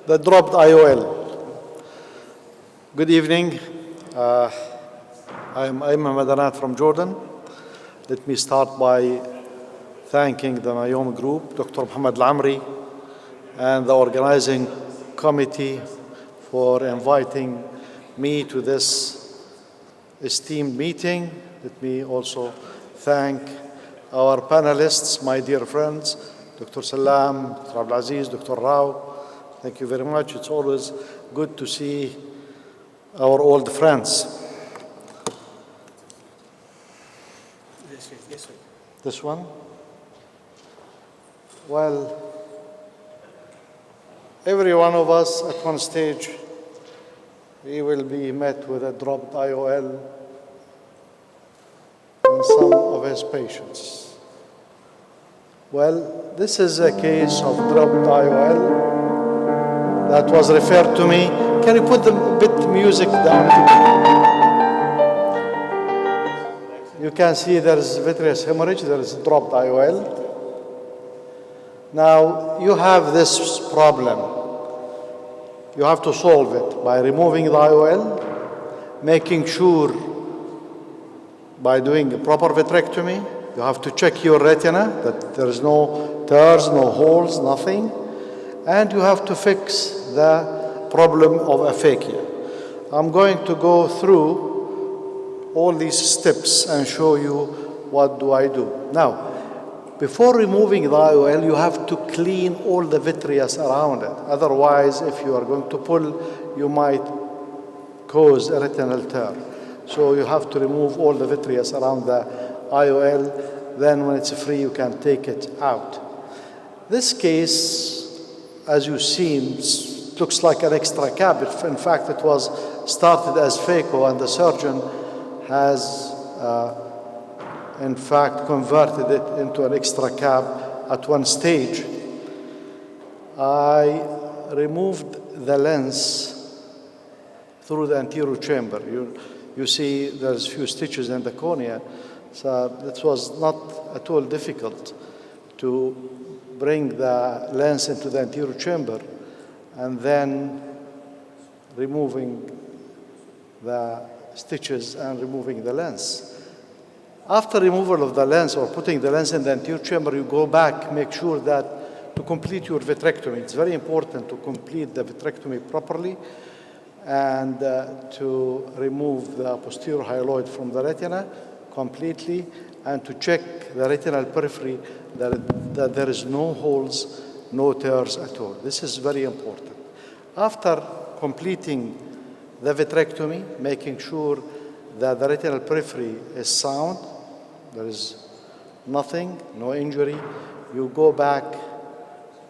The dropped IOL. Good evening. I'm Ayman Madanat from Jordan. Let me start by thanking the Meom group, Dr. Muhammad Al-Amri, and the organizing committee for inviting me to this esteemed meeting. Let me also thank our panelists, my dear friends, Dr. Salam, Dr. Abdulaziz, Dr. Rao. Thank you very much. It's always good to see our old friends. Yes, this one? Well, every one of us at one stage, we will be met with a dropped IOL in some of his patients. Well, this is a case of dropped IOL that was referred to me. Can you put the bit music down? You can see there is vitreous hemorrhage, there is dropped IOL. Now, you have this problem. You have to solve it by removing the IOL, making sure by doing a proper vitrectomy. You have to check your retina that there is no tears, no holes, nothing. And you have to fix the problem of aphakia. I'm going to go through all these steps and show you what do I do. Now, before removing the IOL, you have to clean all the vitreous around it. Otherwise, if you are going to pull, you might cause a retinal tear. So you have to remove all the vitreous around the IOL. Then when it's free, you can take it out. This case, as you see, looks like an extra cap. In fact, it was started as phaco, and the surgeon has, in fact, converted it into an extra cap at one stage. I removed the lens through the anterior chamber. You see there's a few stitches in the cornea, so it was not at all difficult to bring the lens into the anterior chamber and then removing the stitches and removing the lens. After removal of the lens or putting the lens in the anterior chamber, you go back, make sure that to complete your vitrectomy. It's very important to complete the vitrectomy properly and to remove the posterior hyaloid from the retina completely and to check the retinal periphery that there is no holes, no tears at all. This is very important. After completing the vitrectomy, making sure that the retinal periphery is sound, there is nothing, no injury, you go back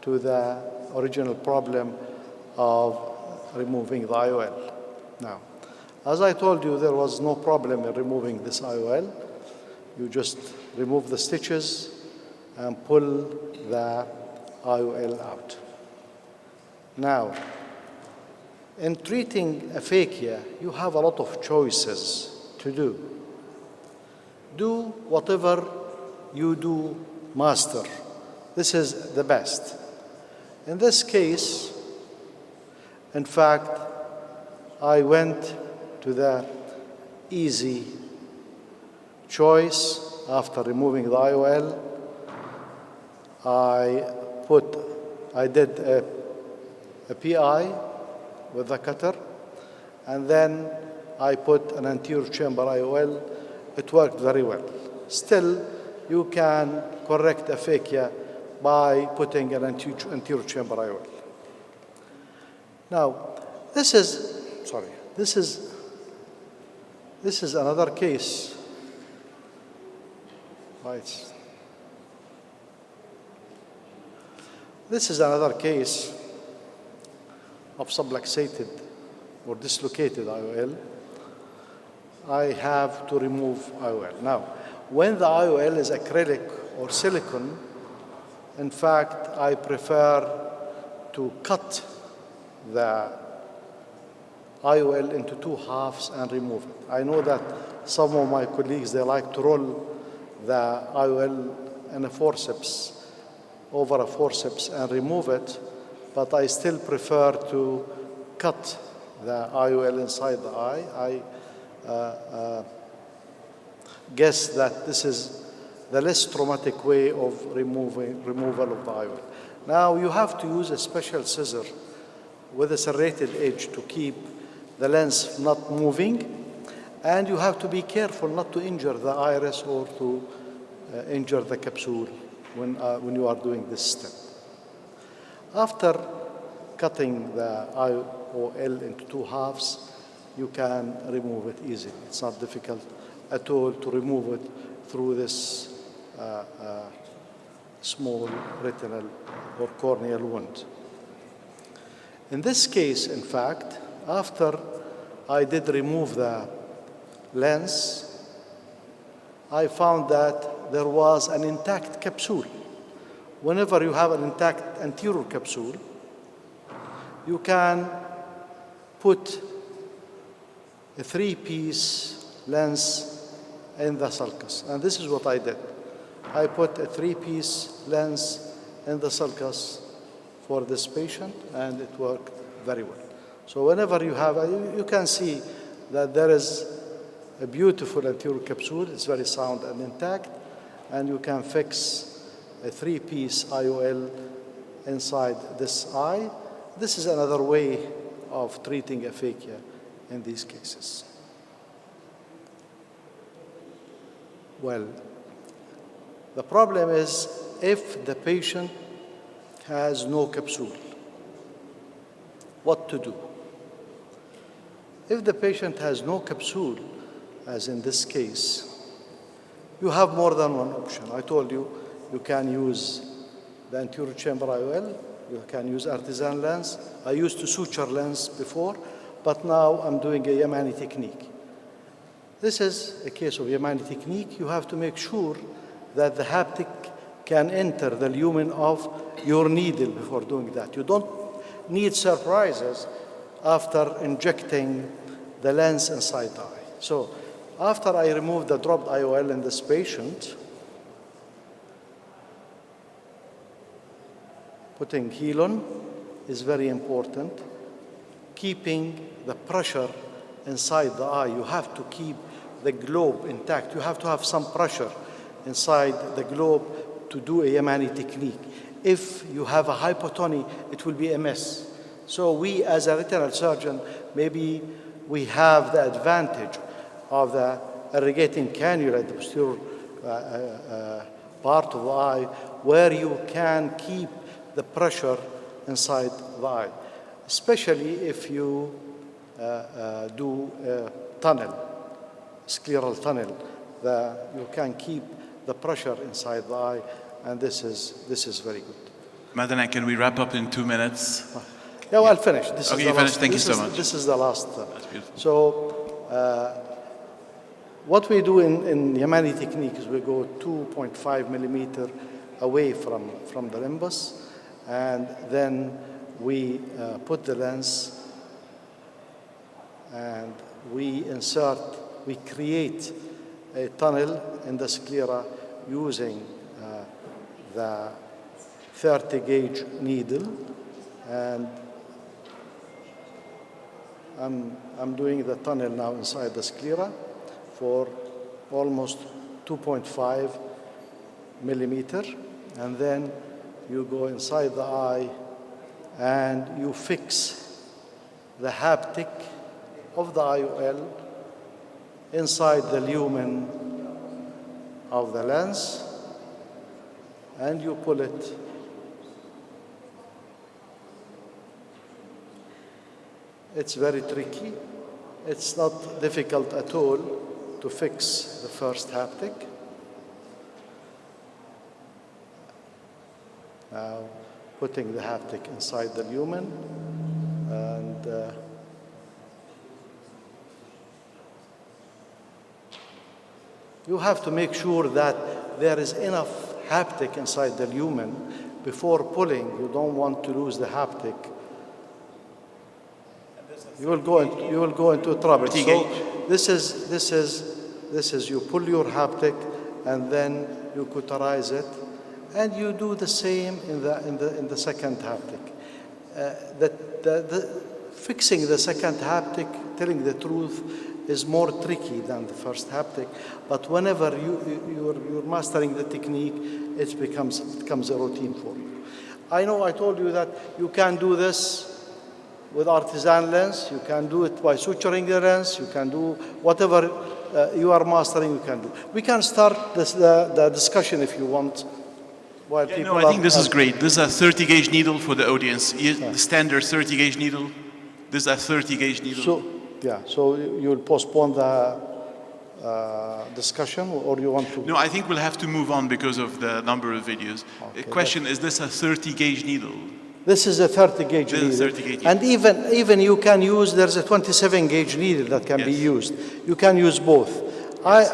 to the original problem of removing the IOL. Now, as I told you, there was no problem in removing this IOL. You just remove the stitches and pull the IOL out. Now, in treating aphakia, you have a lot of choices to do. Do whatever you do master. This is the best. In this case, in fact, I went to the easy choice. After removing the IOL, I did a PI with the cutter, and then I put an anterior chamber IOL. It worked very well. Still, you can correct aphakia by putting an anterior chamber IOL. Now, this is another case. Right. This is another case of subluxated or dislocated IOL. I have to remove IOL. Now, when the IOL is acrylic or silicone, in fact, I prefer to cut the IOL into two halves and remove it. I know that some of my colleagues, they like to roll the IOL in a forceps, over a forceps and remove it. but I still prefer to cut the IOL inside the eye. I guess that this is the less traumatic way of removal of the IOL. Now you have to use a special scissor with a serrated edge to keep the lens not moving, and you have to be careful not to injure the iris or to injure the capsule when you are doing this step. After cutting the IOL into two halves, you can remove it easily. It's not difficult at all to remove it through this small retinal or corneal wound. In this case, in fact, after I did remove the lens, I found that there was an intact capsule. Whenever you have an intact anterior capsule, you can put a three-piece lens in the sulcus. And this is what I did. I put a three-piece lens in the sulcus for this patient, and it worked very well. So whenever you have, you can see that there is a beautiful anterior capsule. It's very sound and intact, and you can fix a three-piece IOL inside this eye. This is another way of treating aphakia in these cases. Well, the problem is if the patient has no capsule, what to do? If the patient has no capsule, as in this case, you have more than one option. I told you, you can use the anterior chamber IOL, you can use artisan lens. I used to suture lens before, but now I'm doing a Yamani technique. This is a case of Yamani technique. You have to make sure that the haptic can enter the lumen of your needle before doing that. You don't need surprises after injecting the lens inside the eye. So after I removed the dropped IOL in this patient, putting Helon is very important. Keeping the pressure inside the eye. You have to keep the globe intact. You have to have some pressure inside the globe to do a Yamani technique. If you have a hypotony, it will be a mess. So we, as a retinal surgeon, maybe we have the advantage of the irrigating cannula, the posterior part of the eye, where you can keep the pressure inside the eye, especially if you do a tunnel, scleral tunnel. You can keep the pressure inside the eye, and this is very good. Madeleine, can we wrap up in 2 minutes? Yeah, well, I'll finish. Okay, you finish. Thank you so much. This is the last. That's beautiful. So, what we do in Yamani technique is we go 2.5 millimeter away from the limbus, and then we put the lens and we create a tunnel in the sclera using the 30 gauge needle, and I'm doing the tunnel now inside the sclera for almost 2.5 millimeter, and then you go inside the eye and you fix the haptic of the IOL inside the lumen of the lens, and you pull it. It's very tricky. It's not difficult at all to fix the first haptic. Now, putting the haptic inside the lumen, and you have to make sure that there is enough haptic inside the lumen before pulling. You don't want to lose the haptic. You will go into trouble. So this is you pull your haptic and then you cauterize it, and you do the same in the second haptic. fixing the second haptic, telling the truth, is more tricky than the first haptic. But whenever you're mastering the technique, it becomes a routine for you. I know I told you that you can do this with artisan lens, you can do it by suturing the lens, you can do whatever you are mastering, you can do. We can start the discussion if you want. While people I think this is great. This is a 30 gauge needle for the audience. The standard 30 gauge needle. This is a 30 gauge needle. So you'll postpone the discussion, or you want to? No, I think we'll have to move on because of the number of videos. Okay, the question, is this a 30 gauge needle? This is a 30 gauge needle. 30 gauge. And even you can use, there's a 27 gauge needle that can be used. You can use both. Yes.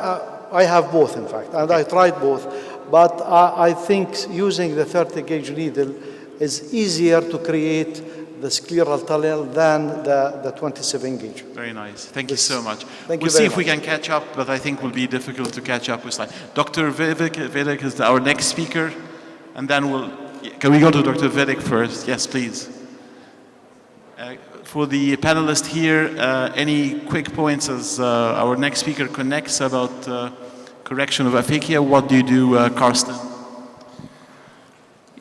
I have both, in fact, and I tried both. But I think using the 30 gauge needle is easier to create the scleral tunnel than the 27 gauge. Very nice. Thank you so much. We'll see if we can catch up, but I think it will be difficult to catch up with slide. Dr. Vivek is our next speaker, and then can we go to Dr. Vivek first? Yes, please. For the panelists here, any quick points as our next speaker connects about correction of aphakia? What do you do, Karsten?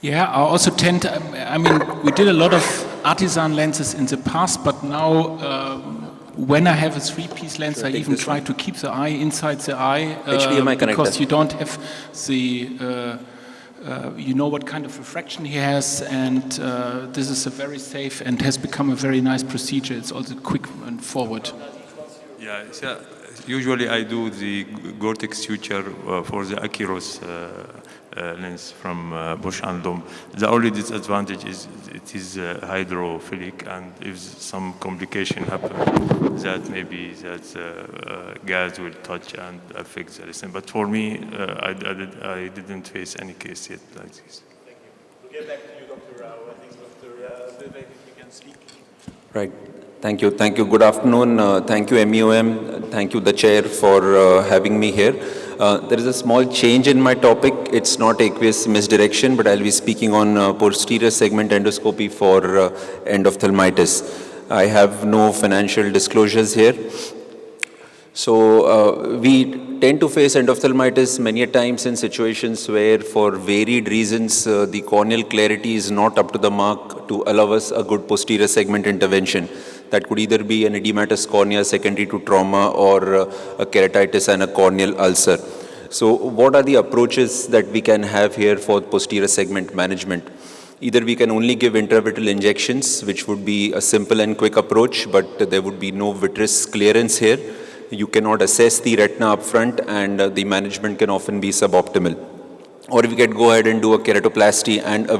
Yeah, I also tend, we did a lot of artisan lenses in the past, but now when I have a three-piece lens, I even try to keep the eye inside the eye because you don't have the, you know what kind of refraction he has, and this is a very safe and has become a very nice procedure. It's also quick and forward. Yeah, so usually I do the Gore-Tex suture for the Aquiros lens from Bush and Lomb. The only disadvantage is it is hydrophilic, and if some complication happens, that maybe that gas will touch and affect the lens. But for me, I didn't face any case yet like this. Thank you. We'll get back to you, Dr. Rao. I think Dr. Vivek, if you can speak. Right. Thank you. Thank you. Good afternoon. Thank you, Meom. Thank you, the chair, for having me here. There is a small change in my topic. It's not aqueous misdirection, but I'll be speaking on posterior segment endoscopy for endophthalmitis. I have no financial disclosures here. So we tend to face endophthalmitis many a times in situations where, for varied reasons, the corneal clarity is not up to the mark to allow us a good posterior segment intervention. That could either be an edematous cornea secondary to trauma, or a keratitis and a corneal ulcer. So what are the approaches that we can have here for posterior segment management? Either we can only give intravitreal injections, which would be a simple and quick approach, but there would be no vitreous clearance here. You cannot assess the retina up front, and the management can often be suboptimal. Or we can go ahead and do a keratoplasty and a